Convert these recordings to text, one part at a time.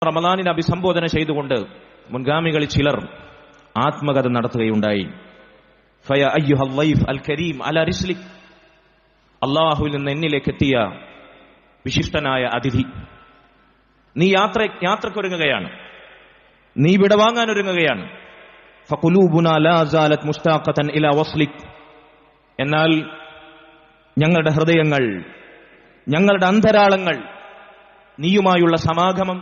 റമദാനിനെ അഭിസംബോധന ചെയ്തുകൊണ്ട് മുൻഗാമികളിൽ ചിലർ ആത്മകഥ നടത്തുകയുണ്ടായി. ഫയ അയ്യുഹൽ ലൈഫ് അൽ കരീം അലാ റിസ്ലിക്, അല്ലാഹുവിൽ നിന്ന് എന്നിലേക്ക് എത്തിയ വിശിഷ്ടനായ അതിഥി, നീ യാത്രക്കൊരുങ്ങുകയാണ്, നീ വിടവാങ്ങാനൊരുങ്ങുകയാണ്. ഫഖുലൂബുനാ ലാ സാലത് മുസ്താഖതൻ ഇലാ വസ്ലിക്, എന്നാൽ ഞങ്ങളുടെ ഹൃദയങ്ങൾ, ഞങ്ങളുടെ അന്തരാളങ്ങൾ നീയുമായുള്ള സമാഗമം,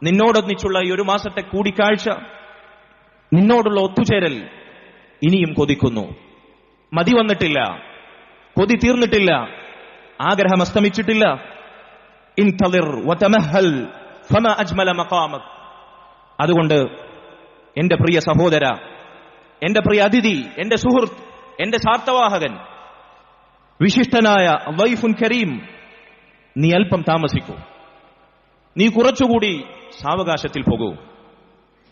നിന്നോടൊന്നിച്ചുള്ള ഈ ഒരു മാസത്തെ കൂടിക്കാഴ്ച, നിന്നോടുള്ള ഒത്തുചേരൽ ഇനിയും കൊതിക്കുന്നു. മതി വന്നിട്ടില്ല, കൊതി തീർന്നിട്ടില്ല, ആഗ്രഹം അസ്തമിച്ചിട്ടില്ല. ഇൻതളിർ വതമഹൽ ഫമാ അജ്മല മഖാമക്. അതുകൊണ്ട് എന്റെ പ്രിയ സഹോദര, എന്റെ പ്രിയ അതിഥി, എന്റെ സുഹൃത്ത്, എന്റെ സാർത്ഥവാഹകൻ, വിശിഷ്ടനായ വൈഫുൻ കരീം, നീ അല്പം താമസിക്കൂ, നീ കുറച്ചുകൂടി സാവകാശത്തിൽ പോകൂ,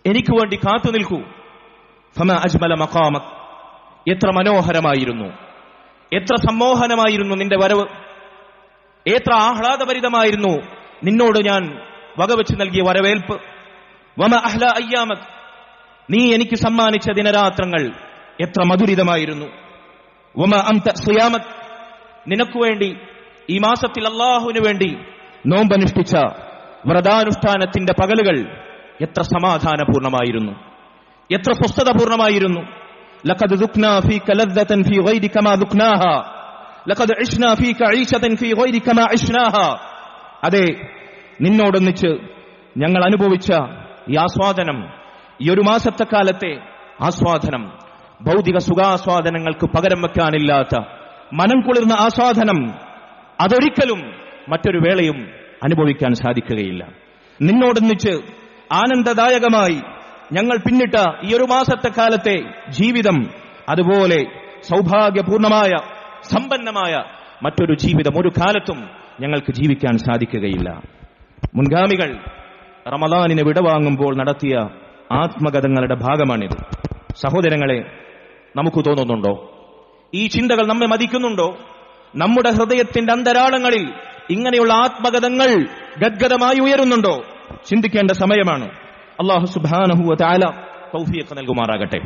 എനിക്ക് വേണ്ടി കാത്തു നിൽക്കൂ. ഫമാ അജ്മല മഖാമക്, എത്ര മനോഹരമായിരുന്നു, എത്ര സമ്മോഹനമായിരുന്നു നിന്റെ വരവ്, എത്ര ആഹ്ലാദഭരിതമായിരുന്നു നിന്നോട് ഞാൻ വകവെച്ച് നൽകിയ വരവേൽപ്പ്. വമാ അഹ്ലാ അയ്യാമക്, നീ എനിക്ക് സമ്മാനിച്ച ദിനരാത്രങ്ങൾ എത്ര മധുരിതമായിരുന്നു. വമാ അംത സിയാമക്, നിനക്കു വേണ്ടി ഈ മാസത്തിൽ അല്ലാഹുവിനു വേണ്ടി നോമ്പനുഷ്ഠിച്ച വ്രതാനുഷ്ഠാനത്തിന്റെ പകലുകൾ എത്ര സമാധാനപൂർണമായിരുന്നു, എത്ര സ്വസ്ഥതപൂർണമായിരുന്നു. ലഖദ് ദുഖ്നാ ഫീക ലദ്ദതൻ ഫീ ഗൈരി കമാ ദുഖ്നാഹാ, ലഖദ് ഇശ്നാ ഫീക ഈശതൻ ഫീ ഗൈരി കമാ ഇശ്നാഹാ. അതെ, നിന്നോടൊന്നിച്ച് ഞങ്ങൾ അനുഭവിച്ച ഈ ആസ്വാദനം, ഈ ഒരു മാസത്തെ കാലത്തെ ആസ്വാദനം, ഭൗതിക സുഖാസ്വാദനങ്ങൾക്ക് പകരം വെക്കാനില്ലാത്ത മനം കുളിർന്ന ആസ്വാദനം, അതൊരിക്കലും മറ്റൊരു വേളയും അനുഭവിക്കാൻ സാധിക്കുകയില്ല. നിന്നോടൊന്നിച്ച് ആനന്ദദായകമായി ഞങ്ങൾ പിന്നിട്ട ഈ ഒരു മാസത്തെ കാലത്തെ ജീവിതം, അതുപോലെ സൗഭാഗ്യപൂർണമായ സമ്പന്നമായ മറ്റൊരു ജീവിതം ഒരു കാലത്തും ഞങ്ങൾക്ക് ജീവിക്കാൻ സാധിക്കുകയില്ല. മുൻഗാമികൾ റമദാനിനെ വിടവാങ്ങുമ്പോൾ നടത്തിയ ആത്മകഥങ്ങളുടെ ഭാഗമാണിത്. സഹോദരങ്ങളെ, നമുക്ക് തോന്നുന്നുണ്ടോ, ഈ ചിന്തകൾ നമ്മെ മതിക്കുന്നുണ്ടോ? നമ്മുടെ ഹൃദയത്തിന്റെ അന്തരാളങ്ങളിൽ ഇങ്ങനെയുള്ള ആത്മകഥങ്ങൾ ഗദ്ഗതമായി ഉയരുന്നുണ്ടോ? ചിന്തിക്കേണ്ട സമയമാണ്. അല്ലാഹു സുബ്ഹാനഹു വ തആല തൗഫീഖ് നൽകുമാറാകട്ടെ.